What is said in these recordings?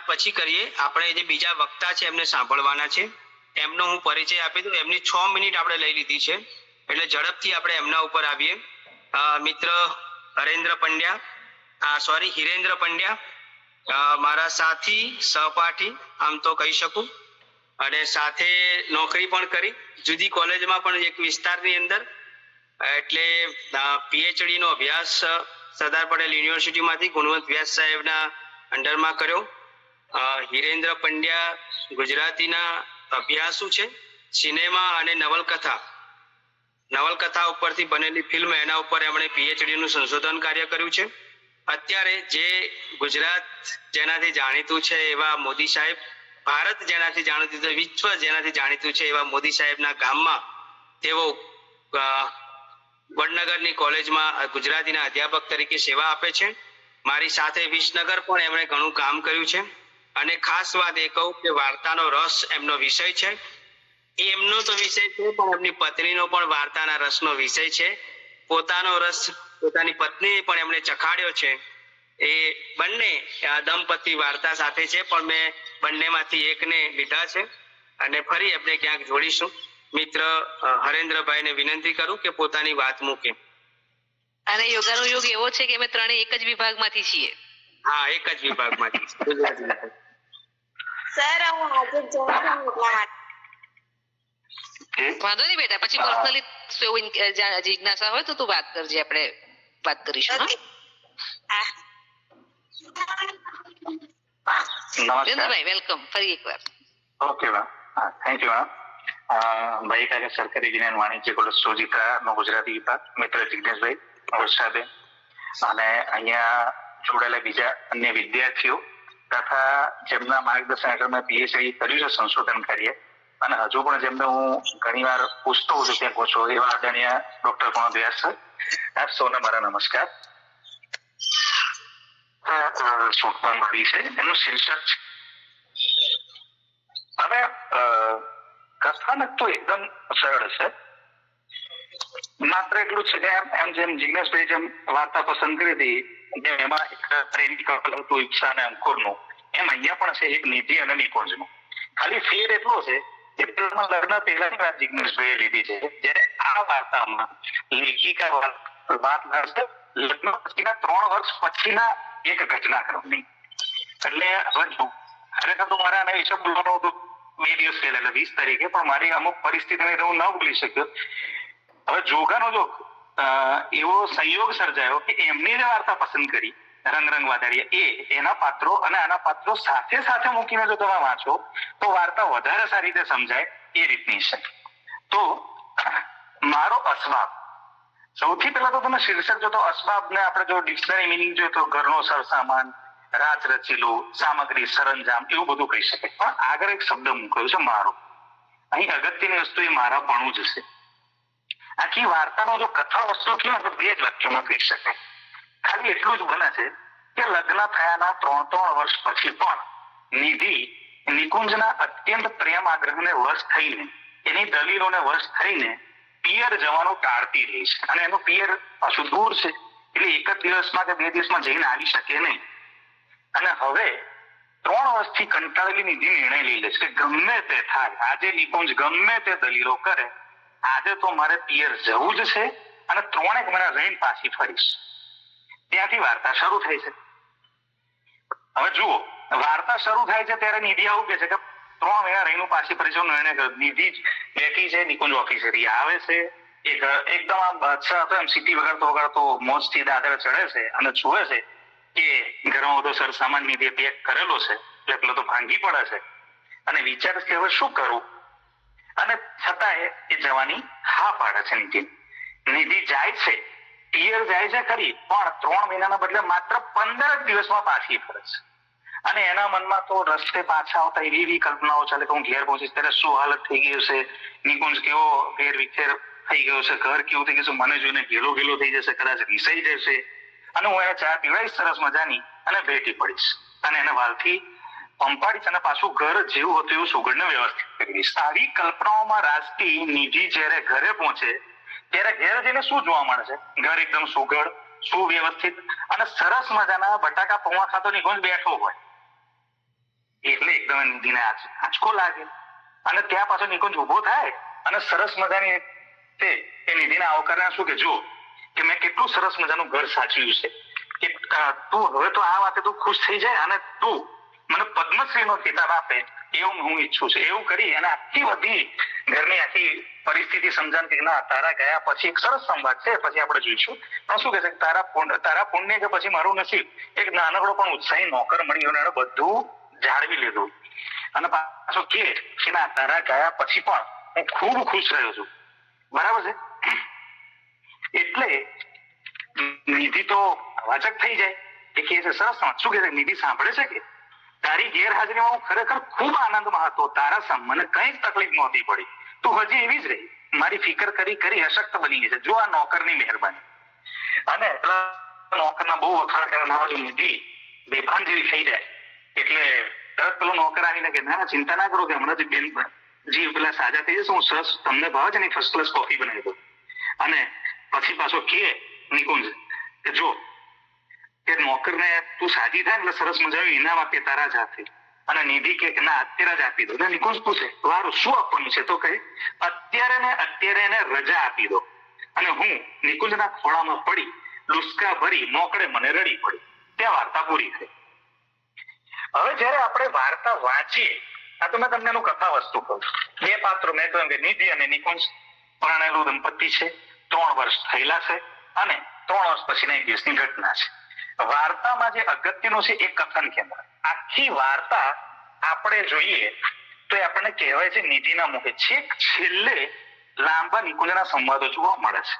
પછી કરીએ. આપણે જે બીજા વક્તા છે એમને સાંભળવાના છે. એમનો હું પરિચય આપી દઉં. એમની 6 મિનિટ આપણે લઈ લીધી છે, એટલે ઝડપથી આપણે એમના ઉપર આવીએ. મિત્ર હિરેન્દ્ર પંડ્યા, મારા સાથી સહપાઠી આમ તો કહી શકું, અને સાથે નોકરી પણ કરી જુદી કોલેજમાં પણ એક વિસ્તારની અંદર, એટલે પીએચડી નો અભ્યાસ સરદાર પટેલ યુનિવર્સિટીમાંથી ગુણવંત વ્યાસ સાહેબના અંડરમાં કર્યો. હિરેન્દ્ર પંડ્યા ગુજરાતીના અભ્યાસુ છે. સિનેમા અને નવલકથા ઉપરથી બનેલી ફિલ્મ, એના ઉપર એમણે પીએચડી નું સંશોધન કાર્ય કર્યું છે. અત્યારે જે ગુજરાત જેનાથી જાણીતું છે એવા મોદી સાહેબ, ભારત જેનાથી જાણીતું છે, વિશ્વ જેનાથી જાણીતું છે એવા મોદી સાહેબના ગામમાં તેઓ વડનગરની કોલેજમાં ગુજરાતીના અધ્યાપક તરીકે સેવા આપે છે. મારી સાથે વિસનગર પણ એમણે ઘણું કામ કર્યું છે. અને ખાસ વાત એ કહું કે વાર્તાનો રસ એમનો વિષય છે. એમનો તો વિષય છે, પણ એમની પત્નીનો પણ વાર્તાના રસનો વિષય છે. પોતાનો રસ પોતાની પત્નીએ પણ એમણે ચખાડ્યો છે. એ બંને દંપતી વાર્તા સાથે છે, પણ મેં બંનેમાંથી એકને લીધા છે અને ફરી એમને ક્યાંક જોડીશું. મિત્ર હરેન્દ્રભાઈને વિનંતી કરું કે પોતાની વાત મૂકે. અને યોગાનો યોગ એવો છે કે અમે ત્રણે એક જ વિભાગમાંથી છીએ. હા, એક જ વિભાગમાંથી. સર હું આજે જોઉં છું એટલા માટે. વાંધો નહીં બેટા, પછી પર્સનલી જિજ્ઞાસા હોય તો તું વાત કરજે, આપણે વાત કરીશું. નરેન્દ્રભાઈ વેલકમ ફરી એકવાર. Okay ma'am, thank you ma'am. ભાઈ સરકારી વિજ્ઞાન વાણિજ્ય કોલેજ સોજીત્રા નો ગુજરાતી વિભાગ મિત્ર જિગ્નેશભાઈ વર્ષાબેન, અને અહીંયા જોડાયેલા બીજા અન્ય વિદ્યાર્થીઓ તથા જેમના માર્ગદર્શન હેઠળ મેં પીએચડી કર્યું છે સંશોધન કાર્ય, અને હજુ પણ જેમને હું ઘણી વાર પૂછતો હોઉં છું ત્યાં પહોંચો એવા આદરણીય ડોક્ટર ગુણવંત વ્યાસ સર, આપ સૌને મારા નમસ્કાર. શોધમાં મળી છે એનું શીર્ષક છે, અને કથાનક તો એકદમ સરળ છે. માત્ર એટલું છે કે એમ જેમ જિગ્નેશભાઈ જેમ વાર્તા પસંદ કરી હતી, જેમ એમાં એક પ્રેમી કપલ હતું ઈચ્છા અને અંકુરનું, એમ અહીંયા પણ છે એક નિધિ અને નિકુંજનું. ખાલી ફેર એટલો છે કે પેલામાં લગ્ન પહેલાની વાત જિગ્નેશભાઈએ લીધી છે, જ્યારે આ વાર્તામાં લેખિકા વાત કરશે લગ્ન પછીના 3 વર્ષ પછીના એક ઘટનાક્રમની. એટલે હવે જો ખરેખર તો મારે આના વિશે બોલવાનું હતું 2 દિવસ પહેલા, એટલે 20 તારીખે, પણ મારી અમુક પરિસ્થિતિને હું ન બોલી શક્યો. હવે જોગાનો જો એવો સંયોગ સર્જાયો કે એમની જે વાર્તા પસંદ કરી રંગ વાદળિયા, એના પાત્રો અને આના પાત્રો સાથે સાથે મૂકીને જો તમે વાંચો તો વાર્તા વધારે સારી રીતે સમજાય એ રીતની છે. તો મારો અસબાબ, સૌથી પહેલા તો તમે શીર્ષક જો તો અસબાબને આપણે જો ડિક્શનરી મિનિંગ જોઈએ તો ઘરનો સરસામાન, રાચ રચીલું, સામગ્રી, સરંજામ, એવું બધું કહી શકે. પણ આગળ એક શબ્દ મૂક્યો છે મારો. અહીં અગત્યની વસ્તુ એ મારાપણું જ છે. આખી વાર્તાનો જો કથા વસ્તુ કહ્યું તો 2 જ વાક્યોમાં કહી શકાય. ખાલી એટલું જ બને છે કે લગ્ન થયાના 3 વર્ષ પછી પણ નિધિ નિકુંજના અત્યંત પ્રેમ આગ્રહને વશ થઈને, એની દલીલોને વશ થઈને પિયર જવાનું ટાળતી રહી છે. અને એનું પિયર પાછું દૂર છે, એટલે એક જ દિવસમાં કે 2 દિવસમાં જઈને આવી શકે નહીં. અને હવે 3 વર્ષથી કંટાળેલી નિધિ નિર્ણય લઈ લે છે કે ગમે તે થાય, આજે નિકુંજ ગમે તે દલીલો કરે, આજે તો મારે પિયર જવું જ છે અને 3 મહિના રહીને પાછી ફરીશ. ત્યાંથી વાર્તા શરૂ થાય છે. હવે જુઓ, વાર્તા શરૂ થાય છે ત્યારે નિધિ આવું કે છે કે 3 મહિના રહીને પાછી ફરીશ નિર્ણય કર્યો. નિધિ જ બેઠી છે, નિકુંજ ઓફિસેથી આવે છે, એ એકદમ આમ બાદશાહ હતો એમ સીટી વગાડતો મોજથી દાદરે ચડે છે અને જુએ છે કે ઘરમાં બધો સરસામાન નિધિએ પેક કરેલો છે, એટલે પેલો તો ભાંગી પડે છે અને વિચારે છે કે હવે શું કરું, અને છતાંય એ જવાની હા પાડે છે. નિધિ જાય છે, પિયર જાય છે ખરી, પણ 3 મહિનાના બદલે માત્ર 15 દિવસમાં પાછી ફરે છે. અને એના મનમાં તો રસ્તે પાછા આવતા એવી કલ્પનાઓ ચાલે કે હું ઘેર પહોંચીશ ત્યારે શું હાલત થઈ ગઈ હશે, નિકુંજ કેવો ઘેર વિખેર થઈ ગયો છે, ઘર કેવું થઈ ગયું છે, મને જોઈને ગેલો થઈ જશે, કદાચ રીસાઈ જશે, અને હું એને ચા પીવડાવીશ સરસ મજાની અને ભેટી પડીશ અને એને વાલથી પંપાડીશ અને પાછું ઘર જેવું હતું એવું સુગંધને વ્યવસ્થિત કરી દઈશ. આવી કલ્પનાઓમાં રાજતી નિધિ જ્યારે ઘરે પહોંચે ત્યારે ઘેર જઈને શું જોવા મળે છે? ઘર એકદમ સુઘડ, સુવ્યવસ્થિત અને સરસ મજાના બટાકા પૌવા ખાતો નિકુંજ બેઠો હોય. એકદમ નિધિને આંચકો લાગે અને ત્યાં પાછો નિકુંજ ઉભો થાય અને સરસ મજાની એ નિધિને આવકારને શું કે જો કે મેં કેટલું સરસ મજાનું ઘર સાચવ્યું છે કે તું હવે તો આ વાતે તું ખુશ થઈ જાય અને તું મને પદ્મશ્રી નો ખિતાબ આપે એવું હું ઈચ્છું છું. એવું કરી અને આખી બધી ઘરની આખી પરિસ્થિતિ સમજાણ કે ના તારા ગયા પછી એક સરસ સંવાદ છે, પછી આપણે જોઈશું. પણ શું કે છે તારા પુણ્ય કે પછી મારું નસીબ એક નાનકડો પણ ઉત્સાહી નોકર મળી ગયો, બધું જાળવી લીધું અને પાછો કે ના તારા ગયા પછી પણ હું ખૂબ ખુશ રહ્યો છું. બરાબર છે. એટલે નિધિ તો વાચક થઈ જાય એ કે છે સરસ. શું કે છે નિધિ સાંભળે છે કે તારી ગેરહાજરીમાં હું ખરેખર ખૂબ આનંદમાં હતો, તારા મને કઈ તકલીફ નહોતી પડી, તું હજી એવી જ રહી, મારી ફિકર કરી અશક્ત બની ગઈ છે. જો આ નોકરની મહેરબાની. અને નોકરના બહુ વખાણ કરનાર નિધિ બેભાન જેવી થઈ જાય એટલે તરત પેલો નોકર આવીને કે ના ચિંતા ના કરો કે હમણાં જ બેન જી પેલા સાજા થઈ જશે, હું સરસ તમને ભાવે છે ને ફર્સ્ટ ક્લાસ કોફી બનાવી દઉં. અને પછી પાછો કે નિકુંજ કે જો કે નોકરને તું સાજી થાય એટલે સરસ મજાનું ઇનામ આપીએ તારા જ હાથે. અને નિધિ કે ના અત્યારે જ આપી દો. નિકુંજ પૂછે વારું શું આપવાનું છે? તો કહે અત્યારે એને રજા આપી દો. અને હું નિકુંજના ખોળામાં પડી લુસ્કા ભરી મોકળે મને રડી પડી. ત્યાં વાર્તા પૂરી થઈ. હવે જયારે આપણે વાર્તા વાંચીએ, આ તો મેં તમને એનું કથા વસ્તુ કહું. બે પાત્રો મેં કહ્યું કે નિધિ અને નિકુંજ પરણેલું દંપતી છે, 3 વર્ષ થયેલા છે અને 3 વર્ષ પછીના એક દિવસની ઘટના છે. વાર્તામાં જે અગત્યનું છે એ કથન કેન્દ્ર. આખી વાર્તા આપણે જોઈએ તો આપણને કહેવાય છે નિધિના મુખે છેક છેલ્લે લાંબા નિકુંજના સંવાદો જોવા મળે છે.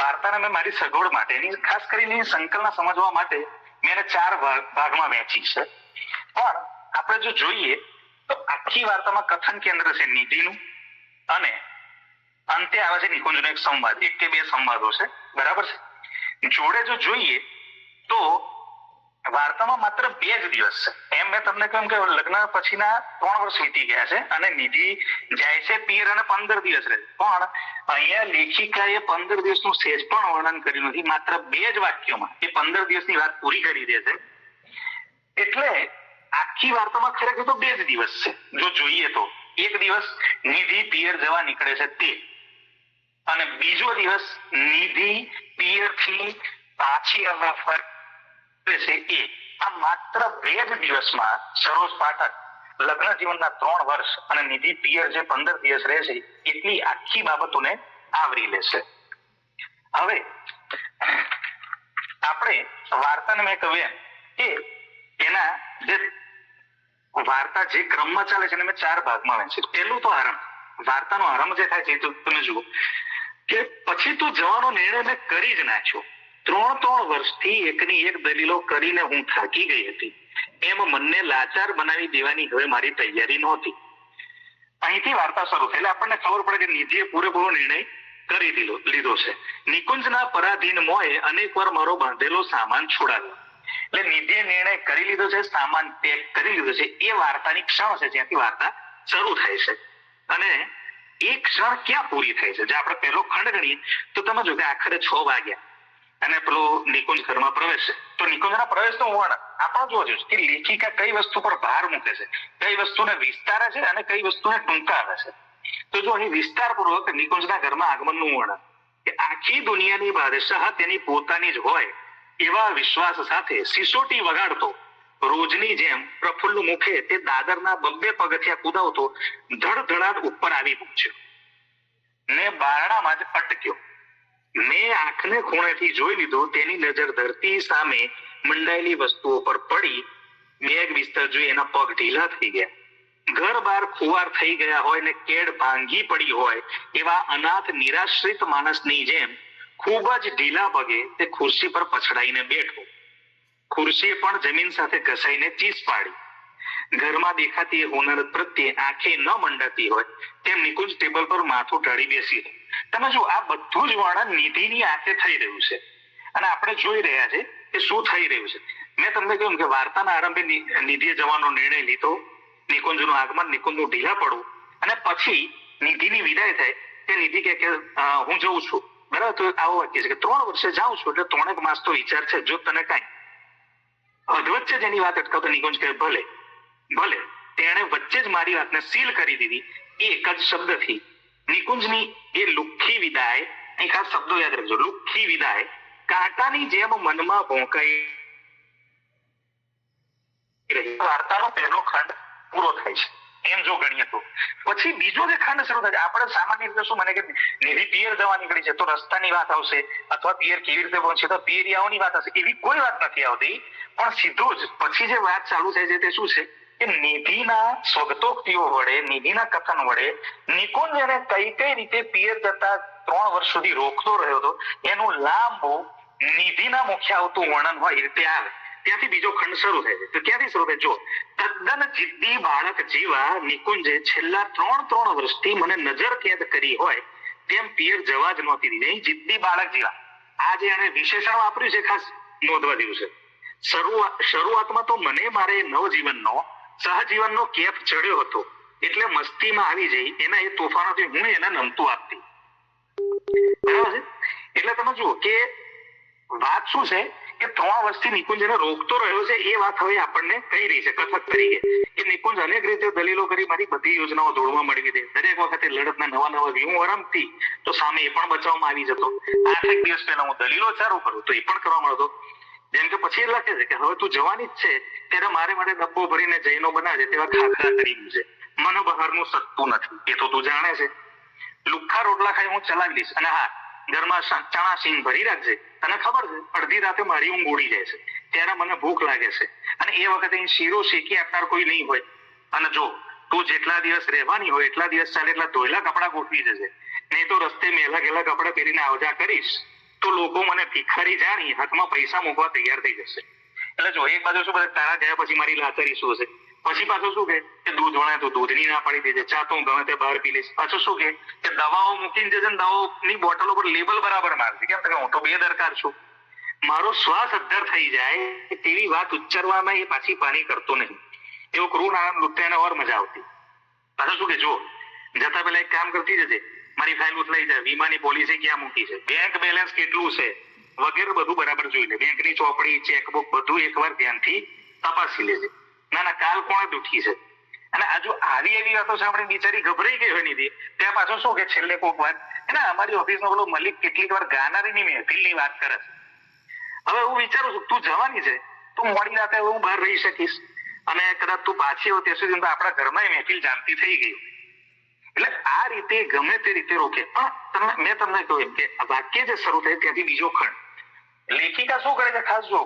વાર્તાને મેં મારી સગવડ માટે ખાસ કરીને સંકલન સમજવા માટે મેં એને 4 ભાગમાં વહેંચી છે. પણ આપણે જો જોઈએ તો આખી વાર્તામાં કથન કેન્દ્ર છે નિધિનું અને અંતે આવે છે નિકુંજનો એક સંવાદ, 1 કે 2 સંવાદો છે. બરાબર છે. જોડે જો જોઈએ તો વાર્તામાં માત્ર 2 જ દિવસ છે. એમ મેં તમને કહ્યું કે લગ્ન પછીના 3 વર્ષ વીતી ગયા છે અને નિધિ જાય છે પિયર અને 15 દિવસ રહે. પણ અહીંયા લેખિકાએ 15 દિવસનું સહેજ પણ વર્ણન કર્યું નથી. માત્ર 2 જ વાક્યોમાં એ 15 દિવસની વાત પૂરી કરી દે છે. એટલે આખી વાર્તામાં ખરેખર તો 2 જ દિવસ છે. જો જોઈએ તો એક દિવસ નિધિ પિયર જવા નીકળે છે તે, અને બીજો દિવસ નિધિ પિયરથી પાછી આવવા ફરે છે એ. આ માત્ર 2 જ દિવસમાં સરોજ પાઠક લગ્ન જીવનના 3 વર્ષ અને નિધિ પિયર જે 15 દિવસ રહે છે એટલી આખી બાબતોને આવરી લેશે. હવે આપણે વાર્તાને મેં કહ્યું કે એના જે વાર્તા જે ક્રમમાં ચાલે છે એને મેં 4 ભાગમાં વહેંચી. પહેલું તો આરંભ. વાર્તાનો આરંભ જે થાય છે તો તમે જુઓ કે પછી તું જવાનો નિર્ણય મેં કરી જ નાખ્યો. 3 વર્ષથી એકની એક દલીલો કરીને હું થાકી ગઈ હતી. એમ મનને લાચાર બનાવી દેવાની હવે મારી તૈયારી નહોતી. અહીંથી વાર્તા શરૂ થઈ એટલે આપણને ખબર પડે કે નિધિએ પૂરેપૂરો નિર્ણય કરી લીધો છે. નિકુંજના પરાધીન મોએ અનેકવાર મારો બાંધેલો સામાન છોડાવ્યો. એટલે નિધિએ નિર્ણય કરી લીધો છે, સામાન પેક કરી લીધો છે. એ વાર્તાની ક્ષણ છે જ્યાંથી વાર્તા શરૂ થાય છે. અને એ ક્ષણ ક્યાં પૂરી થાય છે? જે આપણે પહેલો ખંડ ગણીએ તો તમે જો કે આખરે 6 વાગ્યા અને પેલો નિકુંજ ઘરમાં પ્રવેશે. તો નિકુંજના પ્રવેશનું વર્ણન આપણે જોવા જોઈએ કે લેખિકા કઈ વસ્તુ પર ભાર મૂકે છે, કઈ વસ્તુને વિસ્તારે છે અને કઈ વસ્તુને ટૂંકાવે છે. તો જો અહીં વિસ્તારપૂર્વક નિકુંજના ઘરમાં આગમનનું વર્ણન કે આખી દુનિયાની બાદશાહ તેની પોતાની જ હોય એવા વિશ્વાસ સાથે સિસોટી વગાડતો રોજની જેમ પ્રફુલ્લ મુખે તે દાદરના 2 પગથિયા કૂદાવતો ધડધડાટ ઉપર આવી પહોંચ્યો ને બારણામાં જ અટક્યો. મેં આંખને ખૂણેથી જોઈ લીધો. તેની નજર ધરતી સામે મંડાયેલી વસ્તુઓ પર પડી. મેઘ વિસ્તર જોઈ એના પગ ઢીલા થઈ ગયા. ઘર બાર ખુવાર થઈ ગયા હોય ને કેડ ભાંગી પડી હોય એવા અનાથ નિરાશ્રિત માણસની જેમ ખૂબ જ ઢીલા પગે તે ખુરશી પર પછડાઈને બેઠો. ખુરશીએ પણ જમીન સાથે ઘસાઈને ચીસ પાડી. ઘરમાં દેખાતી હોનારત પ્રત્યે આંખે ન મંડાતી હોય તેમ નિકુંજ ટેબલ પર માથું ઢાળી બેસી રહ્યો. તમે જો આ બધું જ વર્ણન નિધિની આંખે થઈ રહ્યું છે અને આપણે જોઈ રહ્યા છે કે શું થઈ રહ્યું છે. મેં તમને કહ્યું કે વાર્તાના આરંભે નિધિએ જવાનો નિર્ણય લીધો, નિકુંજનું આગમન, નિકુંજનું ઢીલા પડવું અને પછી નિધિની વિદાય થાય તે નિધિ કે હું જઉં છું. બરાબર. તો આવો વાક્ય છે કે 3 વર્ષે જાઉં છું એટલે 3 માસ તો વિચાર છે. જો તને કાંઈ અધવચ્ચે જેની વાત અટકાવતો નિકુંજ કહે ભલે ભલે તેણે વચ્ચે જ મારી વાતને સીલ કરી દીધી એ એક જ શબ્દથી. નિકુંજની એ લુખ્ખી વિદાય, અહીં ખાસ શબ્દો યાદ રાખજો, લુખ્ખી વિદાય કાંટાની જેમ મનમાં ભોંકાઈ રહી. વાર્તાનો પહેલો ખંડ પૂરો થાય છે એમ જો ગણીએ તો. પછી બીજો જે ખંડ શરૂ થાય છે, આપણે સામાન્ય રીતે શું મને કે નિધિ પિયર જવા નીકળી છે તો રસ્તાની વાત આવશે, અથવા પિયર કેવી રીતે પહોંચે તો પિયરિયાઓની વાત હશે, એવી કોઈ વાત નથી આવતી. પણ સીધું જ પછી જે વાત ચાલુ થાય છે તે શું છે કે નિધિના સ્વગતોક્તિઓ વડે, નિધિના કથન વડે નિકુંજ એને કઈ કઈ રીતે પિયર જતા 3 વર્ષ સુધી રોકતો રહ્યો હતો એનું લાંબુ નિધિના મુખ્ય આવતું વર્ણન હોય એ રીતે આવે. ત્યાંથી બીજો ખંડ શરૂ થાય છે. તો ક્યાંથી શરૂ થાય? જો તદ્દન જિદ્દી બાળક જેવા નિકુંજે છેલ્લા 3 વર્ષથી મને નજર કેદ કરી હોય તેમ પિયર જવા જ નહોતી દીધી. અહીં જિદ્દી બાળક જેવા આ જે એને વિશેષણ વાપર્યું છે ખાસ નોંધવા જેવું છે. શરૂઆતમાં તો મને મારે નવજીવનનો સહજીવનનો કેફ ચડ્યો હતો એટલે મસ્તીમાં આવી જઈ એના એ તોફાનોથી હું એને નમતું આપતી. બરાબર છે? એટલે તમે જુઓ કે વાત શું છે કે 3 વર્ષથી નિકુંજ એને રોકતો રહ્યો છે એ વાત હવે આપણને કહી રહી છે કથક તરીકે કે નિકુંજ અનેક રીતે દલીલો કરી મારી બધી યોજનાઓ દોડવા મળી ગઈ. દરેક વખતે લડતના નવા વ્યૂહ રમતી તો સામે એ પણ બચાવવામાં આવી જતો. 8 દિવસ પહેલા હું દલીલો ચાલુ કરું તો એ પણ કરવા મળતો. જેમ કે પછી એ લખે છે કે હવે તું જવાની જ છે ત્યારે મારે માટે ડબ્બો ભરીને જૈનો બનાવે તેવા ખાખરા તરીકે છે. મને બહારનું સત્તું નથી એ તો તું જાણે છે. લુખ્ખા રોટલા ખાઈ હું ચલાવી લઈશ, અને હા ઘરમાં ચણા સિંગ ભરી રાખજે. તને ખબર છે અડધી રાતે મારી ઊંઘ ઉડી જાય છે ત્યારે મને ભૂખ લાગે છે અને એ વખતે શીરો શેકી આપનાર કોઈ નહીં હોય. અને જો તું જેટલા દિવસ રહેવાની હોય એટલા દિવસ ચાલે એટલા ધોયેલા કપડા ગોઠવી જશે, નહીં તો રસ્તે મેલા ગેલા કપડા પહેરીને આવજા કરીશ તો લોકો મને ભિખારી જાણી હાથમાં પૈસા મૂકવા તૈયાર થઈ જશે. એટલે જો એક બાજુ શું તારા ગયા પછી મારી લાચારી શું હશે, પછી પાછું શું કે દૂધ વણે તો દૂધની ના પાડી દેજે, ચા તો હું ગમે તે બહાર પી લઈશ. પાછું શું કે દવાઓ મૂકીને જજે ને દવાઓની બોટલો પર લેબલ બરાબર મારશે. કેમ કે હું તો બેદરકાર છું, મારો શ્વાસ અદ્ધર થઈ જાય તેવી વાત ઉચ્ચારવામાં એ પાછી પાની કરતો નહીં. એવો ક્રૂર આનંદ લૂંટતા એને ઓર મજા આવતી. પાછું શું કે જો જતા પેલા એક કામ કરતી જજે, મારી ફાઇલ ઉતલાઈ જાય, વીમાની પોલિસી ક્યાં મૂકી છે, બેંક બેલેન્સ કેટલું છે વગેરે બધું બરાબર જોઈ લે. બેંકની ચોપડી, ચેકબુક બધું એકવાર ધ્યાનથી તપાસી લેજે. ના કાલ કોણે દુખી છે. અને આ જો આવી એવી વાતો સાંભળીને બિચારી ગભરાઈ ગઈ હોય નિધિ, ત્યાં પાછું શું કે છેલ્લે કોઈક વાત એના અમારી ઓફિસનો પેલો મલિક કેટલીક વાર ગાનારીની મહેફિલની વાત કરે છે. હવે હું વિચારું છું તું જવાની છે તો મોડી રાતે હું બહાર રહી શકીશ અને કદાચ તું પાછી આવ ત્યાં સુધી આપણા ઘરમાં મહેફિલ જામતી થઈ ગઈ. એટલે આ રીતે ગમે તે રીતે રોકે. પણ મેં તમને કહ્યું કે આ વાક્ય જે શરૂ થાય ત્યાંથી બીજો ખંડ લેખિકા શું કરે છે ખાસ જો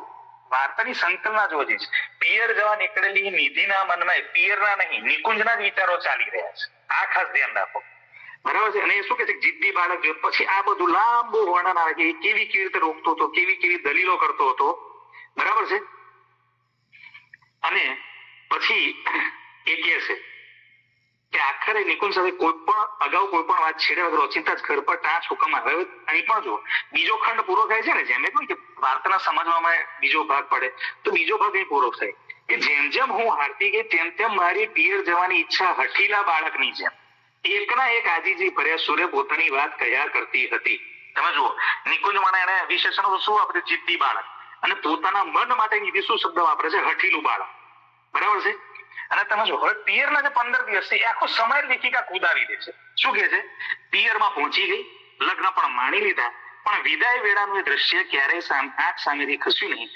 વાર્તાની સંકલના જોજે છે. પિયર જવા નીકળેલી નિધિના મનમાં પિયરના નહીં નિકુંજના જ વિચારો ચાલી રહ્યા છે. આ ખાસ ધ્યાન રાખો. બરાબર છે? અને એ શું કે છે જિદ્દી બાળક જો પછી આ બધું લાંબુ વર્ણન આવે કે કેવી રીતે રોકતો હતો, કેવી દલીલો કરતો હતો. બરાબર છે? અને પછી એ કહે છે કે આખરે નિકુંજ સાથે અગાઉ કોઈ પણ વાત છેડે વગર ઓચિંતા જ ઘર પર ટાંચ હુકમ આવે. અહીં પણ જો બીજો ખંડ પૂરો થાય છે ને, જેમ કહ્યું કે વાર્તાના સમજવામાં બીજો ભાગ પડે તો બીજો ભાગ અહીં પૂરો થાય કે જેમ જેમ હું હારતી ગઈ તેમ તેમ મારી પિયર જવાની ઈચ્છા હઠીલા બાળકની જેમ એકના એક આજીજી ભર્યા સુરે પોતાની વાત કહ્યા કરતી હતી. તમે જુઓ નિકુંજ મને એને વિશેષણ શું વાપરે? જિદ્દી બાળક. અને પોતાના મન માટે નિધિ શું શબ્દ વાપરે છે? હઠીલું બાળક. બરાબર છે? અને તમે જો હવે પિયરના જે 15 દિવસ છે એ આખો સમય લેખિકા કુદાવી દે છે. શું કહે છે? પિયરમાં પહોંચી ગઈ, લગ્ન પણ માણી લીધા, પણ વિદાય વેળાનું એ દ્રશ્ય ક્યારેય આંખ સામેથી ખસ્યું નહીં.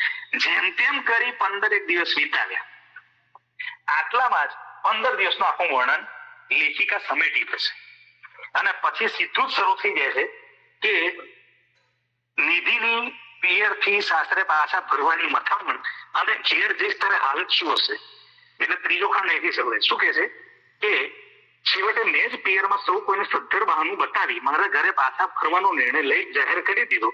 જેમ તેમ કરી 15 દિવસ વિતાવ્યા. આટલામાં જ 15 દિવસનું આખું વર્ણન લેખિકા સમેટી દેશે અને પછી સીધું જ શરૂ થઈ જાય છે કે નિધિની પિયરથી સાસરે પાછા ભરવાની મથામણ અને ઘેર જે સ્તરે હાલત શું હશે. એટલે ત્રીજો ખંડ અહીંથી શરૂ થાય. શું કહે છે કે છેવટે મેં જ પિયરમાં સૌ કોઈને સદ્ધર બહાનું બતાવી મારા ઘરે પાછા ફરવાનો નિર્ણય લઈ જાહેર કરી દીધો.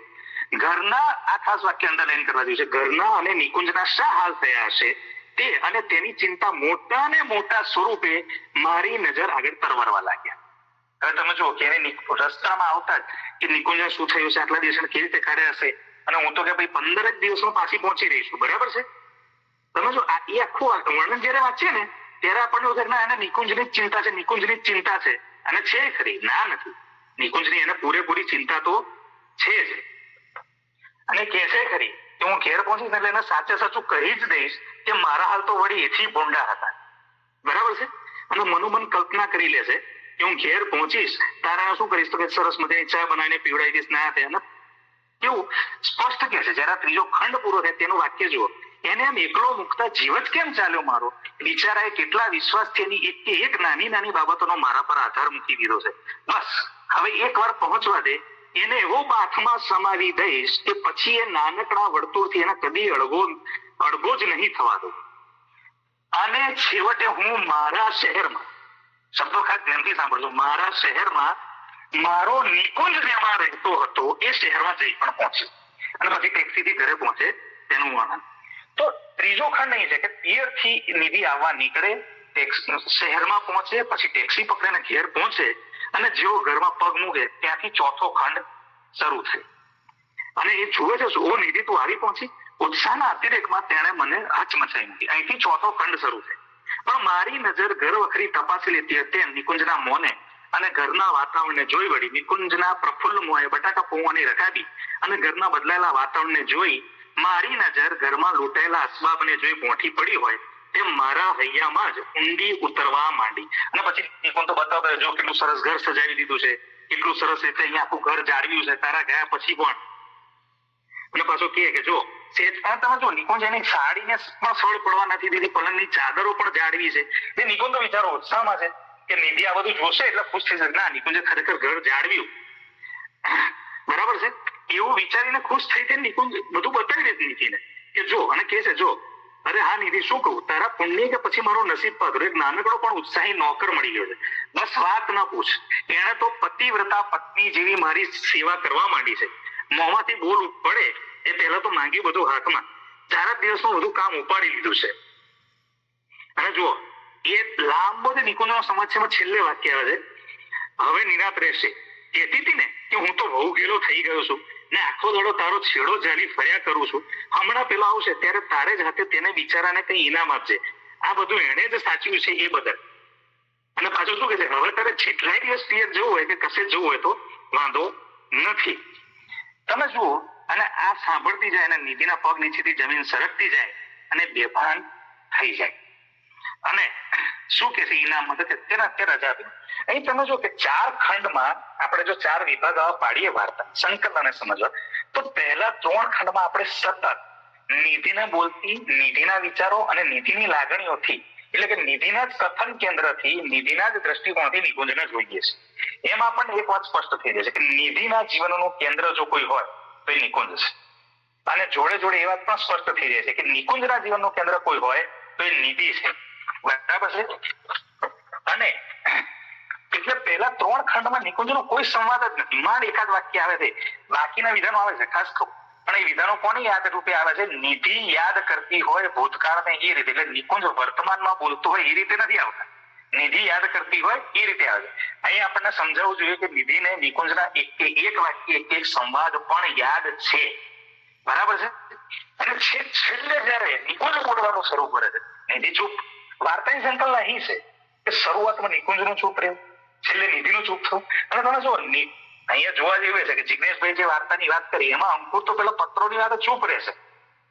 ઘરના આ ખાસ વાક્ય અંડરલાઈન કરવા જેવું છે. ઘરના અને નિકુંજના શા હાલ થયા હશે તે અને તેની ચિંતા મોટા ને મોટા સ્વરૂપે મારી નજર આગળ તરવરવા લાગ્યા. હવે તમે જુઓ કે રસ્તામાં આવતા જ કે નિકુંજને શું થયું છે, આટલા દિવસ કેવી રીતે કાઢ્યા હશે, અને હું તો કે ભાઈ 15 જ દિવસમાં પાછી પહોંચી રહીશું. બરાબર છે? તમે જો એ આખું વર્ણન જયારે વાંચીએ ને ત્યારે આપણને એવું થાય એને નિકુંજની જ ચિંતા છે, નિકુંજની જ ચિંતા છે. અને છે ખરી, ના નથી, નિકુંજની એને પૂરેપૂરી ચિંતા તો છે જ. અને કે છે ખરી કે હું ઘેર પહોંચીશ એટલે એને સાચે સાચું કહી જ દઈશ કે મારા હાલ તો વળી એથી ભૂંડા હતા. બરાબર છે? અને મનોમન કલ્પના કરી લેશે કે હું ઘેર પહોંચીશ તારા શું કરીશ તો કે સરસ મજાની ચા બનાવીને પીવડાવી દઈશ ના તેને કેવું સ્પષ્ટ કે છે જયારે ત્રીજો ખંડ પૂરો થાય તેનું વાક્ય જુઓ એને એમ એકલો મુકતા જીવ જ કેમ ચાલ્યો મારો બિચારાએ કેટલા વિશ્વાસથી એની એક કે એક નાની નાની બાબતોનો મારા પર આધાર મૂકી દીધો છે બસ હવે એકવાર પહોંચવા દે એને એવો બાથમાં સમાવી દઈશ કે પછી એ નાનકડા વર્તુળથી એને કદી અડગો જ નહીં થવા દો અને છેવટે હું મારા શહેરમાં શબ્દો ખાસ ધ્યાનથી સાંભળજો મારા શહેરમાં મારો નિકુંજ જેમાં રહેતો હતો એ શહેરમાં જઈ પણ પહોંચ્યો અને પછી ટેક્સીથી ઘરે પહોંચે તેનું વર્ણન તો ત્રીજો ખંડ નહીં છે કે પિયરથી નિધિ આવવા નીકળે શહેરમાં પહોંચે પછી ટેક્સી પકડીને ઘેર પહોંચે અને જેવો ઘરમાં પગ મૂકે ત્યાંથી ચોથો ખંડ શરૂ થાય અને એ જુએ છે ઓ નિધિ તું આવી પહોંચી ઉત્સાહના અતિરેકમાં તેણે મને હચમચાઈ મૂકી અહીંથી ચોથો ખંડ શરૂ થાય પણ મારી નજર ઘર વખરી તપાસી લેતી હતી નિકુંજના મોને અને ઘરના વાતાવરણને જોઈ વળી નિકુંજના પ્રફુલ્લ મોએ બટાકા પૌવાની રખાવી અને ઘરના બદલાયેલા વાતાવરણને જોઈ મારી નજર ઘરમાં લૂંટાયેલા અસબાબને જોઈ મોટી પડી હોય તેમ મારા હૈયામાં જ ઊંડી ઉતરવા માંડી અને પછી નિકુંજ તો બતાવતો જો કેટલું સરસ ઘર સજાવી દીધું છે કેટલું સરસ રીતે અહીંયા આખું ઘર જાળવ્યું છે તારા ગયા પછી પણ અને પાછું કે જો તમે જો નિકુંજ એની સાડીને પણ સળ પડવા નથી દીધી પલંગની ચાદરો પણ જાળવી છે એ નિકુંજ તો વિચારો ઉત્સાહમાં છે કે નિધિ આ બધું જોશે એટલે ખુશ થઈ જશે ના નિકુંજે ખરેખર ઘર જાળવ્યું બરાબર છે એવું વિચારીને ખુશ થઈ તે નિકુંજ બધું બતાવી દેતી નિધિને કે જો અને કે છે જો અરે હા નિધિ શું કહું તારા પુણ્ય કે પછી મારો નસીબ પાત્ર એક નાનકડો પણ ઉત્સાહી નોકર મળી ગયો છે બસ વાત ન પૂછ એને તો પતિવ્રતા પત્ની જેવી મારી સેવા કરવા માંડી છે મોંમાંથી બોલ પડે એ પહેલા તો માંગ્યું બધું હાથમાં 4 દિવસનું બધું કામ ઉપાડી લીધું છે અને જુઓ એ લાંબો જે નિકુંજનો સમસ્યામાં છેલ્લે વાક્ય આવે છે હવે નિરાત રહેશે કહેતી હતી ને કે હું તો બહુ ગેલો થઈ ગયો છું ને આખો દાડો તારો છેડો જાલી ફર્યા કરું છું હમણાં પેલો આવશે ત્યારે તારે જ હાથે તેને બિચારાને કઈ ઇનામ આપજે આ બધું એને જ સાચ્યું છે એ બદલ અને પાછું શું કે છે હવે તારે જેટલાય દિવસ પિયર જવું હોય કે કશે જવું હોય તો વાંધો નથી તમે જુઓ અને આ સાંભળતી જાય અને નિધિના પગ નીચેથી જમીન સરકતી જાય અને બેભાન થઈ જાય અને શું કે છે ઇનામ અત્યારે રજા આપી અહીં તમે જો કે 4 ખંડમાં આપણે જો 4 વિભાગ પાડીએ વાર્તા સંકલનને સમજવા તો પહેલા 3 ખંડમાં આપણે સતત નિધિને બોલતી નિધિના વિચારો અને નિધિની લાગણીઓથી એટલે કે નિધિના જ કથન કેન્દ્રથી નિધિના જ દ્રષ્ટિકોણથી નિકુંજને જોઈએ છે એમાં પણ એક વાત સ્પષ્ટ થઈ જાય છે કે નિધિના જીવનનું કેન્દ્ર જો કોઈ હોય તો એ નિકુંજ છે અને જોડે જોડે એ વાત પણ સ્પષ્ટ થઈ જાય છે કે નિકુંજના જીવનનું કેન્દ્ર કોઈ હોય તો એ નિધિ છે બરાબર છે અને એટલે પહેલા 3 ખંડમાં નિકુંજનો કોઈ સંવાદ જ નથી માંડ એકાદ વાક્ય આવે છે બાકીના વિધાનો આવે છે ખાસ કહું પણ એ વિધાનો કોની યાદ રૂપે આવે છે નિધિ યાદ કરતી હોય ભૂતકાળને એ રીતે એટલે નિકુંજ વર્તમાનમાં બોલતો હોય એ રીતે નથી આવતા નિધિ યાદ કરતી હોય એ રીતે આવે છે અહીં આપણને સમજાવવું જોઈએ કે નિધિને નિકુંજના એક વાક્ય એક સંવાદ પણ યાદ છે બરાબર છે અને છેલ્લે જયારે નિકુંજ બોલવાનું શરૂ કરે છે નિધિ ચૂપ વાર્તાની સંકલન અહીં છે કે શરૂઆતમાં નિકુંજનું ચૂપ રહ્યું છેલ્લે નિધિનું ચૂપ થયું અને તમે જો અહીંયા જોવા જેવું છે કે જિગ્નેશભાઈ જે વાર્તાની વાત કરી એમાં અંકુર તો પેલા પત્રોની વાત ચૂપ રહેશે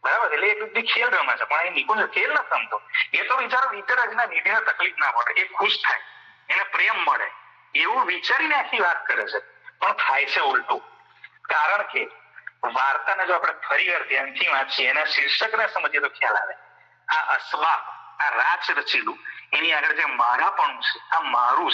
બરાબર એટલે એક રીતે ખેલ રમે છે પણ અહીં નિકુંજ ખેલ ન સમતો એ તો વિચારો વિચારે છે નિધિને તકલીફ ના પડે એ ખુશ થાય એને પ્રેમ મળે એવું વિચારીને આખી વાત કરે છે પણ થાય છે ઉલટું કારણ કે વાર્તાને જો આપણે ફરી વાર ધ્યાનથી વાંચીએ એના શીર્ષકને સમજીએ તો ખ્યાલ આવે આ અસબાબ આ રાચ રચેલું એની આગળ જે મારાપણું છે આ મારું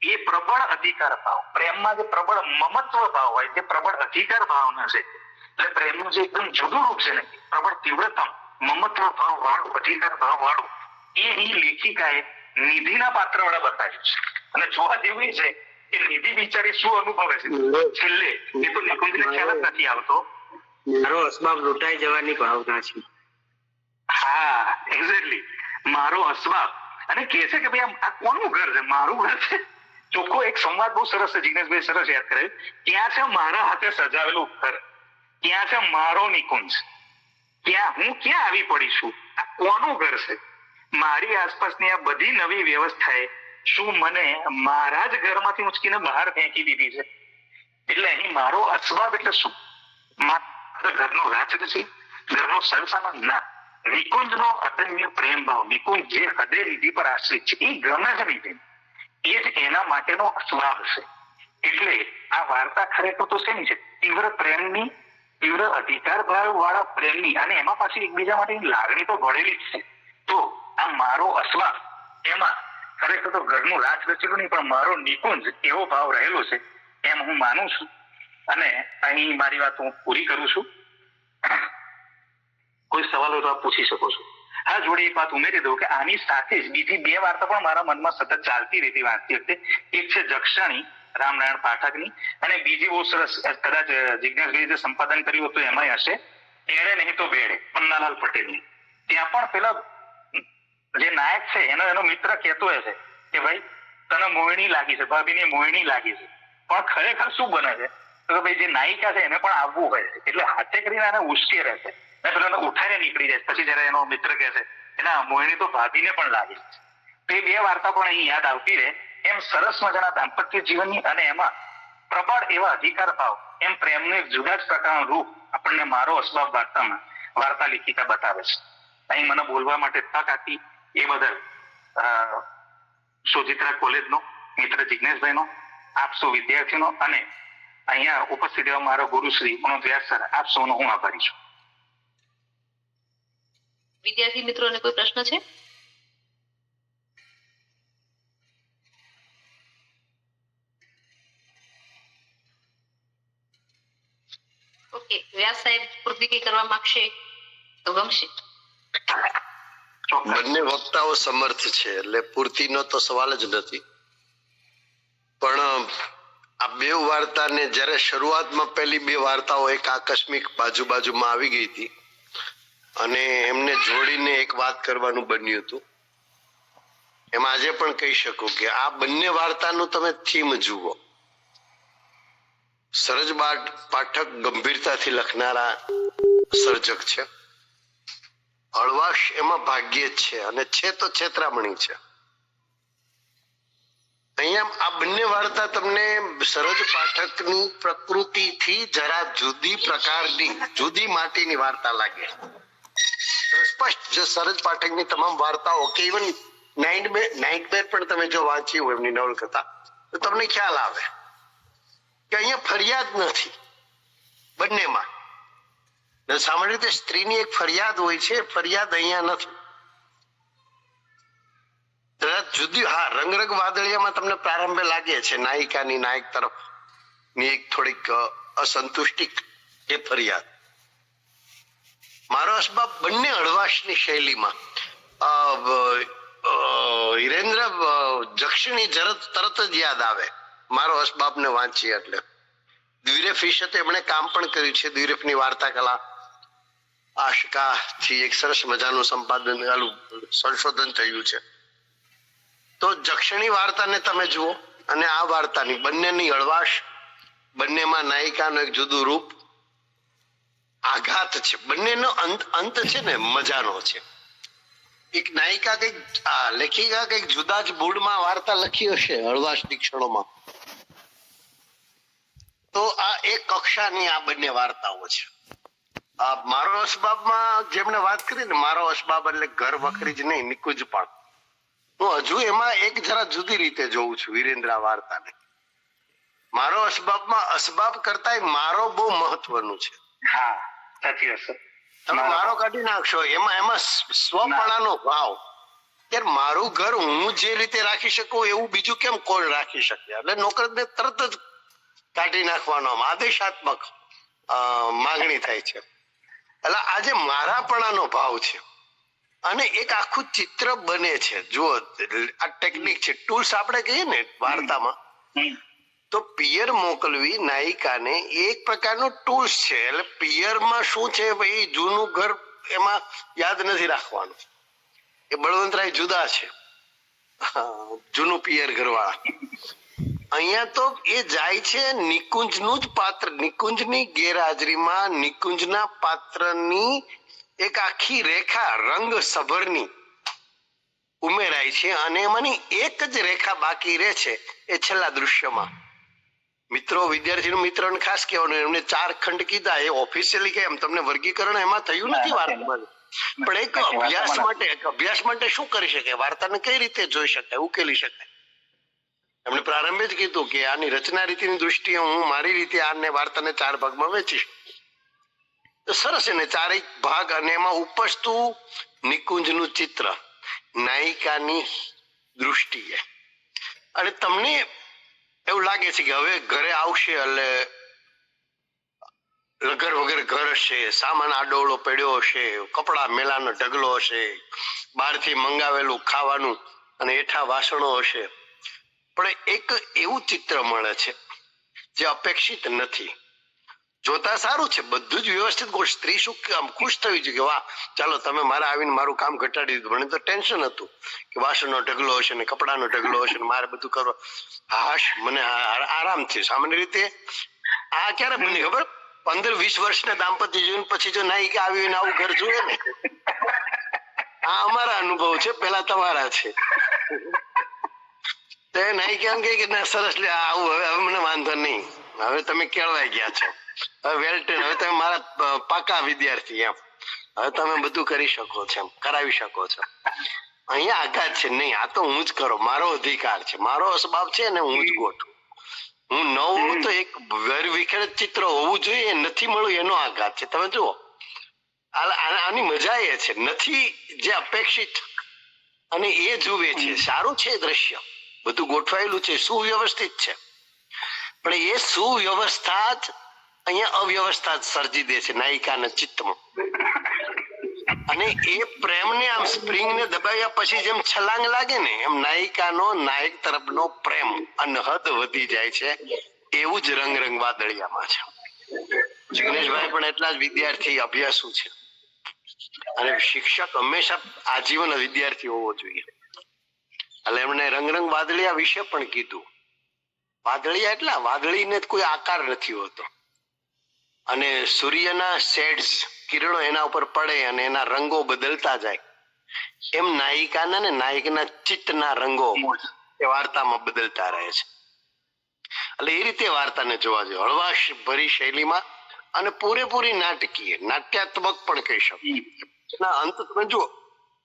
છે એ પ્રબળ અધિકાર ભાવ પ્રેમમાં જે પ્રબળ મમત્વ ભાવ હોય જે પ્રબળ અધિકાર ભાવના છે એટલે પ્રેમનું જે એકદમ જુદું રૂપ છે ને પ્રબળ તીવ્રતમ મમત્વ ભાવ વાળું અધિકાર ભાવ વાળું એ અહીં લેખિકાએ નિધિના પાત્ર વડે બતાવ્યું છે અને જોવા જેવું એ છે કે નિધિ બિચારી શું અનુભવે છે છેલ્લે એ તો નિકુંજને ખ્યાલ જ નથી આવતો મારો અસબાબ લૂંટાઈ જવાની ભાવના છે હા એક્ઝેક્ટલી મારો અસબાબ અને કે છે કે ભાઈ આ કોનું ઘર છે મારું ઘર છે ચોખ્ખો એક સંવાદ બહુ સરસ છે જિગ્નેશભાઈ સરસ યાદ કરે ત્યાં છે મારા હાથે સજાવેલું ઘર ત્યાં છે મારો નિકુંજ હું ક્યાં આવી પડી છું આ કોનું ઘર છે મારી આસપાસની આ બધી નવી વ્યવસ્થાએ શું મને મારા જ ઘરમાંથી ઉંચકીને બહાર ફેંકી દીધી છે એટલે અહીં મારો અસબાબ એટલે શું માત્ર ઘરનો રાજ છે ઘરનો સરસામાન ના નિકુંજનો અદમ્ય પ્રેમ ભાવ, નિકુંજ જે હૃદય નિધિ પર આશ્રિત છે, એ ગમે છે નહીં, એ જ એના માટેનો સ્વાદ છે. એટલે આ વાર્તા ખરેખર તો શેની છે? તીવ્ર પ્રેમની, તીવ્ર અધિકાર ભાવ વાળા પ્રેમની, અને એમાં પાછી એકબીજા માટેની લાગણી તો ભળેલી જ છે. તો આ મારો અસ્વાદ, એમાં ખરેખર તો ઘરનું રાજ રચેલું નહીં, પણ મારો નિકુંજ એવો ભાવ રહેલો છે, એમ હું માનું છું. અને અહીં મારી વાત હું પૂરી કરું છું. કોઈ સવાલ હોય તો આપ પૂછી શકો છો. હા, જોડે એક વાત ઉમેરી દઉં કે આની સાથે જ બીજી 2 વાર્તા પણ મારા મનમાં સતત ચાલતી રહેતી વાંચતી વખતે. એક છે જક્ષણી રામનારાયણ પાઠકની, અને બીજી બહુ સરસ, કદાચ જિજ્ઞેશભાઈ જે સંપાદન કર્યું હતું એમાંય હશે, એડે નહીં તો બેડે, પન્નાલાલ પટેલની. ત્યાં પણ પેલા જે નાયક છે એનો મિત્ર કહેતો હશે કે ભાઈ તને મોહિણી લાગી છે, ભાભીની મોહિણી લાગી છે, પણ ખરેખર શું બને છે તો ભાઈ જે નાયિકા છે એને પણ આવવું હોય છે, એટલે હાથે કરીને એને ઉશ્કે રહેશે ને પેલા ઉઠાઈને નીકળી જાય. પછી જયારે એનો મિત્ર કહે છે કે ના, મોહિણી તો ભાભીને પણ લાગી છે. તો એ 2 વાર્તા પણ અહીં યાદ આવતી રહે. એમ સરસ મજાના દાંપત્ય જીવનની અને એમાં પ્રબળ એવા અધિકાર ભાવ, એમ પ્રેમનું એક જુદા જ પ્રકારનું રૂપ આપણને મારો અસ્બાબ વાર્તામાં વાર્તા લેખિકા બતાવે છે. અહીં મને બોલવા માટે તક આપી એ બદલ સોજિત્રા કોલેજનો મિત્ર જિજ્ઞેશભાઈનો, આપ સૌ વિદ્યાર્થીનો, અને અહીંયા ઉપસ્થિત એવા મારો ગુરુશ્રી મનોજ વ્યાસ સર, આપ સૌનો હું આભારી છું. વિદ્યાર્થી મિત્રોને કોઈ પ્રશ્ન છે? ઓકે, વ્યાસ સાહેબ પૂર્તિ કઈ કરવા માંગશે તો ગમશે. બંને વક્તાઓ સમર્થ છે એટલે પૂર્તિનો તો સવાલ જ નથી. પણ આ 2 વાર્તાને જ્યારે શરૂઆતમાં પહેલી 2 વાર્તાઓ એક આકસ્મિક બાજુમાં આવી ગઈ હતી અને એમને જોડીને એક વાત કરવાનું બન્યું હતું, એમાં આજે પણ કહી શકું કે આ બંને વાર્તાનું તમે થીમ જુઓ. સરજ પાઠક ગંભીરતાથી લખનારા સર્જક છે, હળવાશ એમાં ભાગ્યે જ છે, અને છે તો છેતરામણી છે. અહીંયા આ બંને વાર્તા તમને સરજ પાઠકની પ્રકૃતિથી જરા જુદી પ્રકારની, જુદી માટીની વાર્તા લાગે. સ્પષ્ટ જો સરજ પાઠકની તમામ વાર્તાઓ કે ઇવન નાઇટમેર પણ તમે જો વાંચી હોય એમની નવલકથા, તો તમને ખ્યાલ આવે કે અહીંયા ફરિયાદ નથી બંનેમાં. સામાન્ય રીતે સ્ત્રીની એક ફરિયાદ હોય છે, ફરિયાદ અહીંયા નથી. જુદી, હા, રંગ વાદળિયામાં તમને પ્રારંભે લાગે છે નાયિકાની નાયક તરફની એક થોડીક અસંતુષ્ટિ, એ ફરિયાદ. મારો અસબાબ બંને હળવાશની શૈલીમાં. હિરેન્દ્ર જક્ષણી તરત જ યાદ આવે મારો અસબાબને વાંચીએ એટલે. દ્વિરેફ વિશે તો એમણે કામ પણ કર્યું છે. દ્વિરેફની વાર્તા કલા આશકાથી એક સરસ મજાનું સંશોધન થયું છે. તો જક્ષણી વાર્તાને તમે જુઓ અને આ વાર્તાની બંનેની હળવાશ, બંનેમાં નાયિકાનું એક જુદું રૂપ, આઘાત છે. બંનેનો અંત છે ને મજાનો છે. એક નાયિકા કઈક લેખિકા કઈક જુદા જ મૂડમાં વાર્તા લખી હશે હળવાશની ક્ષણોમાં. તો આ એક કક્ષાની આ બંને વાર્તાઓ છે. મારો અસબાબમાં જેમણે વાત કરી ને, મારો અસબાબ એટલે ઘર વખરી જ નહીં, નિકુંજ પણ. હું હજુ એમાં એક જરા જુદી રીતે જોઉં છું વિરેન્દ્ર વાર્તાને. મારો અસબાબમાં અસબાબ કરતા મારો બહુ મહત્વનું છે. હા, સાચી વાત છે. તમે મારો કાઢી નાખશો, એમાં સ્વપણાનો ભાવ, યાર મારું ઘર હું જે રીતે રાખી શકું એવું બીજું કેમ કોણ રાખી શકે? એટલે નોકરને તરત જ કાઢી નાખવાનો આદેશાત્મક માંગણી થાય છે. એટલે આજે મારાપણાનો ભાવ છે અને એક આખું ચિત્ર બને છે. જુઓ, આ ટેકનિક છે, ટૂલ્સ આપણે કહીએ ને વાર્તામાં, તો પિયર મોકલવી નાયિકાને એક પ્રકારનું ટૂલ્સ છે. એટલે પિયરમાં શું છે ભાઈ, જૂનું ઘર એમાં યાદ નથી રાખવાનું. એ બળવંતરાય જુદા છે, જૂનું પિયર ઘરવાળા. અહીંયા તો એ જાય છે નિકુંજનું જ પાત્ર, નિકુંજની ગેરહાજરીમાં નિકુંજના પાત્રની એક આખી રેખા રંગ સભરની ઉમેરાય છે અને એમાંની એક જ રેખા બાકી રહે છે એ છેલ્લા દૃશ્યમાં. મિત્રો, વિદ્યાર્થીનો મિત્રોને ખાસ કહેવાનું, એમને 4 ખંડ કીધા, એ ઓફિશિયલી કે એમ તમને વર્ગીકરણ એમાં થયું નથી વાર્તામાં. પણ એક અભ્યાસ માટે શું કરી શકાય, વાર્તાને કઈ રીતે જોઈ શકાય, ઉકેલી શકાય? એમણે પ્રારંભે જ કીધું કે આની રચના રીતિની દૃષ્ટિએ હું મારી રીતે આને વાર્તાને 4 ભાગમાં વહેંચીશ. તો સરસ, એને 4 ભાગ, અને એમાં ઉપજતું નિકુંજનું ચિત્ર નાયિકાની દૃષ્ટિએ. અને તમને એવું લાગે છે કે હવે ઘરે આવશે એટલે લગર વગર ઘર હશે, સામાન આડોળો પડ્યો હશે, કપડા મેલાનો ઢગલો હશે, બહારથી મંગાવેલું ખાવાનું અને એઠા વાસણો હશે. પણ એક એવું ચિત્ર મળે છે જે અપેક્ષિત નથી. જોતા સારું છે, બધું જ વ્યવસ્થિત. સ્ત્રી શું આમ ખુશ થવી જોઈએ કે વાહ, ચાલો તમે મારા આવીને મારું કામ ઘટાડી દીધું. મને તો ટેન્શન હતું કે વાસણનો ઢગલો હશે ને કપડાનો ઢગલો હશે ને મારે બધું કરવા. હાશ, મને આરામ છે. સામાન્ય રીતે આ ક્યારે બની ખબર? 15-20 વર્ષના દાંપત્ય જીવન પછી જો નાયિકા આવી ને આવું ઘર જોયે ને, આ અમારા અનુભવ છે, પેલા તમારા છે. તો એ નાયિકા એમ કે ના સરસ, લે આવું, હવે મને વાંધો નહીં, હવે તમે કેળવાઈ ગયા છો, હવે વેલ ટ્રેન, હવે તમે મારા પાકા વિદ્યાર્થી, એમ હવે તમે બધું કરી શકો છો, એમ કરાવી શકો છો. અહીંયા આઘાત છે, નહીં આ તો હું જ કરો, મારો અધિકાર છે, મારો અસબાબ છે ને હું જ ગોઠું. હું ન હોઉં તો એક વિખેરિત ચિત્ર હોવું જોઈએ, એ નથી મળ્યું એનો આઘાત છે. તમે જુઓ, આની મજા એ છે, નથી જે અપેક્ષિત અને એ જુએ છે. સારું છે દ્રશ્ય, બધું ગોઠવાયેલું છે, સુવ્યવસ્થિત છે, પણ એ સુવ્યવસ્થા જ અહીંયા અવ્યવસ્થા જ સર્જી દે છે નાયિકાના ચિત્તમાં. અને એ પ્રેમને આમ સ્પ્રિંગને દબાવ્યા પછી જેમ છલાંગ લાગે ને, એમ નાયિકાનો નાયક તરફનો પ્રેમ અનહદ વધી જાય છે. એવું જ રંગ વાદળિયામાં છે. જિગ્નેશભાઈ પણ એટલા જ વિદ્યાર્થી અભ્યાસુ છે, અને શિક્ષક હંમેશા આજીવન વિદ્યાર્થી હોવો જોઈએ. એટલે એમણે રંગ વાદળિયા વિશે પણ કીધું. વાદળિયા એટલા, વાદળીને કોઈ આકાર નથી હોતો, અને સૂર્યના શેડ્સ, કિરણો એના ઉપર પડે અને એના રંગો બદલતા જાય, એમ નાયિકાના ને નાયકના ચિત્તના રંગો એ વાર્તામાં બદલતા રહે છે. એટલે એ રીતે વાર્તાને જોવા જોઈએ, હળવાશ ભરી શૈલીમાં અને પૂરેપૂરી નાટકીય, નાટ્યાત્મક પણ કહી શકીએ. એના અંત તમે જુઓ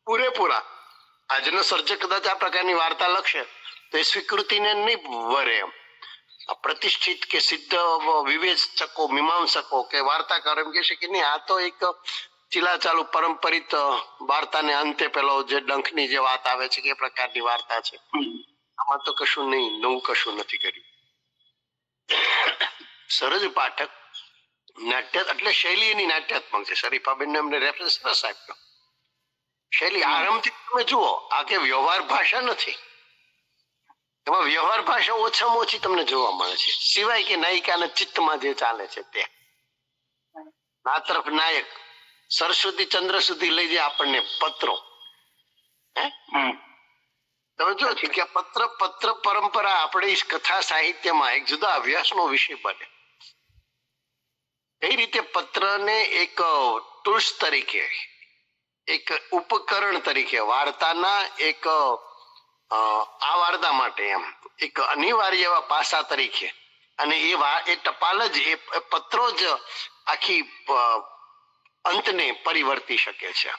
પૂરેપૂરા. આજનો સર્જક કદાચ આ પ્રકારની વાર્તા લખશે તો એ સ્વીકૃતિને નહીં વરે. એમ પ્રતિષ્ઠિત કે સિદ્ધ વિવેચકો, મીમાંસકો કે વાર્તાકારો એમ કહેશે કે નહીં, આ તો એક ચીલાચાલુ પરંપરિત વાર્તાને અંતે પેલો જે ડંખની જે વાત આવે છે કે એ પ્રકારની વાર્તા છે. આમાં તો કશું નહીં, નવું કશું નથી કર્યું. સરજ પાઠક નાટ્ય એટલે શૈલી એની નાટ્યાત્મક છે. શરીફાબેન એમને રેફરન્સ સરસ આપ્યો. શૈલી આરંભથી તમે જુઓ, આ કે વ્યવહાર ભાષા નથી, એમાં વ્યવહાર ભાષા ઓછામાં ઓછી તમને જોવા મળે છે, સિવાય કે નાયિકાના ચિત્તમાં જે ચાલે છે તે. આ તરફ નાયક સરસ્વતી ચંદ્ર સુધી લઈ જાય આપણને પત્રો. તમે જો કે પત્ર પરંપરા આપણી કથા સાહિત્યમાં એક જુદા અભ્યાસનો વિષય બને. એ રીતે પત્રને એક ટૂલ્સ તરીકે, એક ઉપકરણ તરીકે, વાર્તાના એક આ વાર્તા માટે એમ એક અનિવાર્ય એવા પાસા તરીકે, અને એ ટપાલ જ, એ પત્રો જ આખી અંતને પરિવર્તી શકે છે.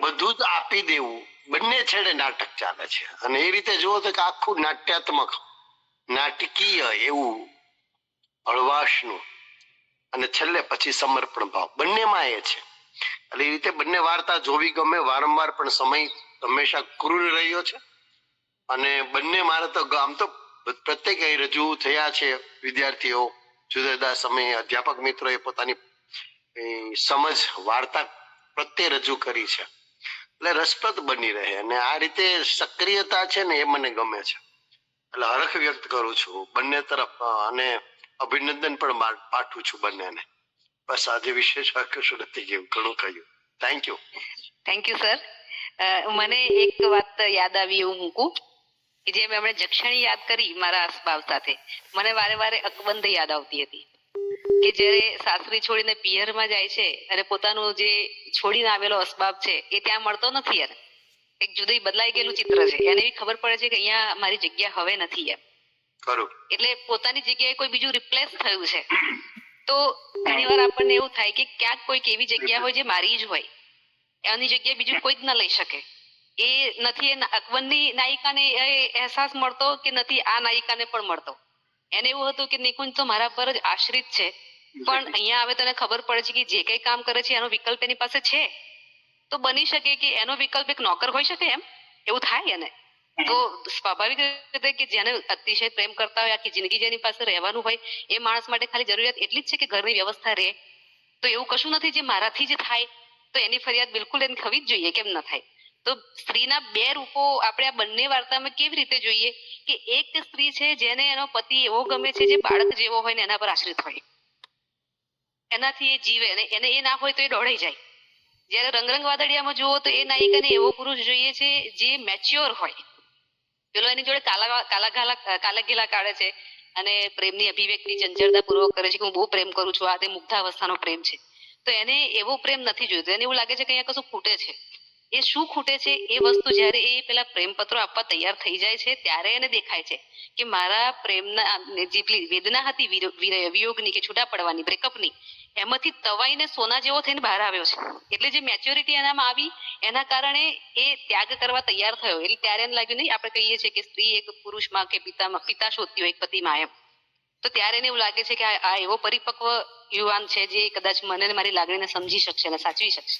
બધું જ આપી દેવું, બંને છેડે નાટક ચાલે છે. અને એ રીતે જુઓ તો કે આખું નાટ્યાત્મક, નાટકીય એવું હળવાશનું, અને છેલ્લે પછી સમર્પણ ભાવ બંનેમાં એ છે. એટલે એ રીતે બંને વાર્તા જોવી ગમે. વારંવાર પણ સમય હંમેશા ક્રૂર રહ્યો છે, અને બંને મારે તો આમ તો પ્રત્યેક રજૂ થયા છે વિદ્યાર્થીઓ જુદા જુદા સમયે, અધ્યાપક મિત્રોએ પોતાની સમજ વાર્તા પ્રત્યે રજૂ કરી છે. એટલે રસપ્રદ બની રહે, અને આ રીતે સક્રિયતા છે ને એ મને ગમે છે. એટલે હરખ વ્યક્ત કરું છું બંને તરફ, અને અભિનંદન પણ પાઠવું છું બંનેને. બસ આજે વિશેષ કશું નથી કેવું, ઘણું કહ્યું. Thank you. Thank you sir. મને એક વાત યાદ આવી, એવું મૂકું કે જેમ એમણે જક્ષણી યાદ કરી મારા અસબાબ સાથે, મને વારે વારે અકબંધ યાદ આવતી હતી કે જ્યારે સાસરી છોડીને પિયરમાં જાય છે અને પોતાનું જે છોડીને આવેલો અસબાબ છે એ ત્યાં મળતો નથી. યાર એક જુદી બદલાઈ ગયેલું ચિત્ર છે. એને એવી ખબર પડે છે કે અહીંયા મારી જગ્યા હવે નથી એમ. એટલે પોતાની જગ્યાએ કોઈ બીજું રિપ્લેસ થયું છે. તો ઘણી વાર આપણને એવું થાય કે ક્યાંક કોઈક એવી જગ્યા હોય જે મારી જ હોય, એની જગ્યાએ બીજું કોઈ જ ન લઈ શકે. એ નથી એ અકબંધી નાયિકાને એ અહેસાસ મળતો કે નથી આ નાયિકાને પણ મળતો. એને એવું હતું કે નિકુંજ તો મારા પર જ આશ્રિત છે, પણ અહીંયા હવે તને ખબર પડે છે કે જે કઈ કામ કરે છે એનો વિકલ્પ એની પાસે છે. તો બની શકે કે એનો વિકલ્પ એક નોકર હોઈ શકે, એમ એવું થાય એને. તો સ્વાભાવિક રીતે કે જેને અતિશય પ્રેમ કરતા હોય, આખી જિંદગી જેની પાસે રહેવાનું હોય, એ માણસ માટે ખાલી જરૂરિયાત એટલી જ છે કે ઘરની વ્યવસ્થા રહે. તો એવું કશું નથી જે મારાથી જ થાય, તો એની ફરિયાદ બિલકુલ એને થવી જ જોઈએ, કેમ ન થાય. તો સ્ત્રીના બે રૂપો આપણે આ બંને વાર્તામાં કેવી રીતે જોઈએ કે એક સ્ત્રી છે જેને એનો પતિ એવો ગમે છે જે બાળક જેવો હોય ને એના પર આશ્રિત હોય, એનાથી એ જીવે, અને એને એ ના હોય તો એ દોડાઈ જાય. જયારે રંગરંગ વાદળિયામાં જુઓ તો એ નાયિકાને એવો પુરુષ જોઈએ છે જે મેચ્યોર હોય. પેલો એની જોડે કાલા ઘેલા કાઢે છે અને પ્રેમની અભિવ્યક્તિ ચંચળતા પૂર્વક કરે છે કે હું બહુ પ્રેમ કરું છું, આ તે મુગ્ધાવસ્થાનો પ્રેમ છે. તો એને એવો પ્રેમ નથી જોઈતો. એને એવું લાગે છે કે અહીંયા કશું ખૂટે છે. એ શું ખૂટે છે એ વસ્તુ જયારે એ પેલા પ્રેમપત્રો આપવા તૈયાર થઈ જાય છે ત્યારે એને દેખાય છે કે મારા પ્રેમના જેટલી વેદના હતી વિયોગની કે છૂટા પડવાની, બ્રેકઅપની, એમાંથી તવાઈને સોના જેવો થઈને બહાર આવ્યો છે. એટલે જે મેચ્યોરિટી એનામાં આવી એના કારણે એ ત્યાગ કરવા તૈયાર થયો. એટલે ત્યારે એને લાગ્યું નહીં, આપણે કહીએ છીએ કે સ્ત્રી એક પુરુષમાં કે પિતા શોધતી હોય પતિમાં, એમ. તો ત્યારે એને એવું લાગે છે કે આ એવો પરિપક્વ યુવાન છે જે કદાચ મને મારી લાગણીને સમજી શકશે અને સાચવી શકશે.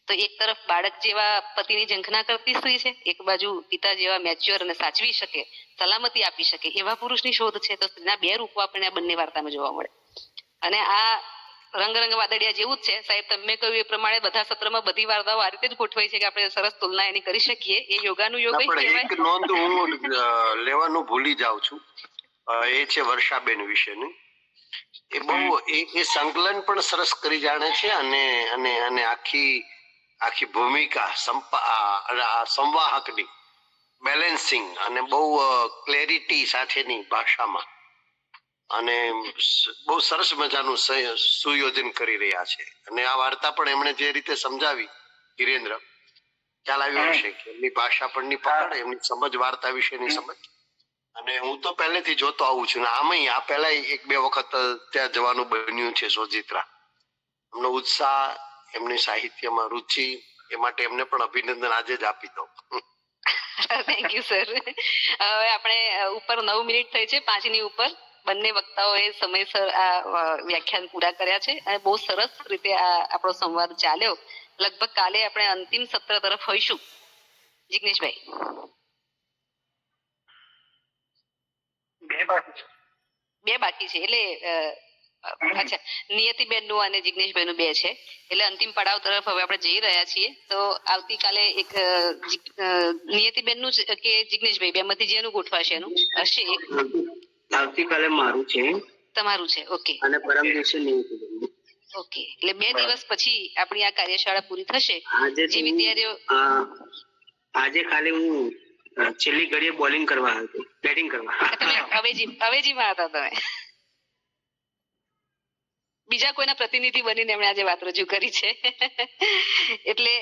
તો એક તરફ બાળક જેવા પતિની ઝંખના કરતી સ્ત્રી છે, એક બાજુ પિતા જેવા મેચ્યોર અને સાચવી શકે, સલામતી આપી શકે એવા પુરુષની શોધ છે. તો સ્ત્રીના બે રૂપો આપણને આ બંને વાર્તામાં જોવા મળે. અને આ રંગ વાદળિયા જેવું જ છે સાહેબ, તમે કહ્યું એ પ્રમાણે બધા સત્રમાં બધી વાર્તાઓ આ રીતે જ ગોઠવાય છે કે આપણે સરસ તુલના એની કરી શકીએ. એ યોગાનું યોગ જ પણ કહેવાય. એક નોંધ હું લેવાનું ભૂલી જાઉં છું, એ છે વર્ષાબેન વિશેની. એ બહુ એ સંકલન પણ સરસ કરી જાણે છે અને અને અને આખી ભૂમિકા સંવાહકની બેલેન્સિંગ અને બહુ ક્લેરિટી સાથેની ભાષામાં અને બહુ સરસ મજાનું સુયોજન કરી રહ્યા છે. અને આ વાર્તા પણ એમણે જે રીતે સમજાવી, ધીરેન્દ્ર, ખ્યાલ આવ્યો હશે કે એમની ભાષા પરની પકડ, એમની સમજ, વાર્તા વિશેની સમજ. અને હું તો પહેલેથી જોતો આવું છું ને આમાંય આ પહેલા એક બે વખત ત્યાં જવાનું બન્યું છે સોજિત્રા. એમનો ઉત્સાહ, એમની સાહિત્યમાં રુચિ, એ માટે એમને પણ અભિનંદન આજે જ આપી દો. Thank you sir. હવે આપણે ઉપર 9 મિનિટ થઈ છે, 5ની ઉપર. બંને વક્તાઓએ સમયસર આ વ્યાખ્યાન પૂરા કર્યા છે અને બહુ સરસ રીતે આ આપણો સંવાદ ચાલ્યો. લગભગ કાલે આપણે અંતિમ સત્ર તરફ હોઈશું. જિગ્નેશભાઈ. બે બાકી છે એટલે અચ્છા, નિયતિબેન નું અને જિગ્નેશભાઈ નું 2 છે. એટલે અંતિમ પડાવ તરફ હવે આપણે જઈ રહ્યા છીએ. તો આવતીકાલે એક નિયતિબેન નું કે જિગ્નેશભાઈ બે માંથી જેનું ગોઠવાશે એનું હશે એક. આવતીકાલે મારું છે, તમારું છે. ઓકે. અને પરમ દિવસે નિયતિબેન. ઓકે, એટલે 2 દિવસ પછી આપણી આ કાર્યશાળા પૂરી થશે. જે વિદ્યાર્થીઓ આજે ખાલી હું છેલ્લી ઘડીએ બોલિંગ કરવા હતું, બેટિંગ કરવા. તમે અવેજીમાં હતા તમે. બીજા કોઈના પ્રતિનિધિ બનીને એમણે આજે વાત રજૂ કરી છે. એટલે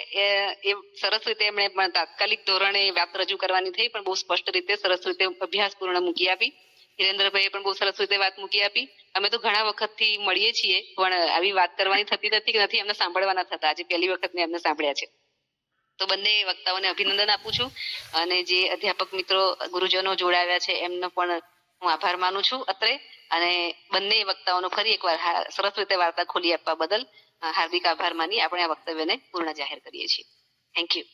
એ સરસ રીતે એમણે પણ તાત્કાલિક ધોરણે વાત રજૂ કરવાની થઈ, પણ બહુ સ્પષ્ટ રીતે સરસ રીતે અભ્યાસપૂર્ણ મૂકી આપી. હિરેન્દ્રભાઈએ પણ બહુ સરસ રીતે વાત મૂકી આપી. અમે તો ઘણા વખતથી મળીએ છીએ પણ આવી વાત કરવાની થતી નથી એમને સાંભળવાના થતા. આજે પહેલી વખત મેં એમને સાંભળ્યા છે. તો બંને વક્તાઓને અભિનંદન આપું છું અને જે અધ્યાપક મિત્રો ગુરુજનો જોડાવ્યા છે એમનો પણ હું આભાર માનું છું અત્રે. અને બંને વક્તાઓનો ફરી એકવાર સરસ રીતે વાર્તા ખોલી આપવા બદલ હાર્દિક આભાર માની આપણે આ વક્તવ્યને પૂર્ણ જાહેર કરીએ છીએ. Thank you.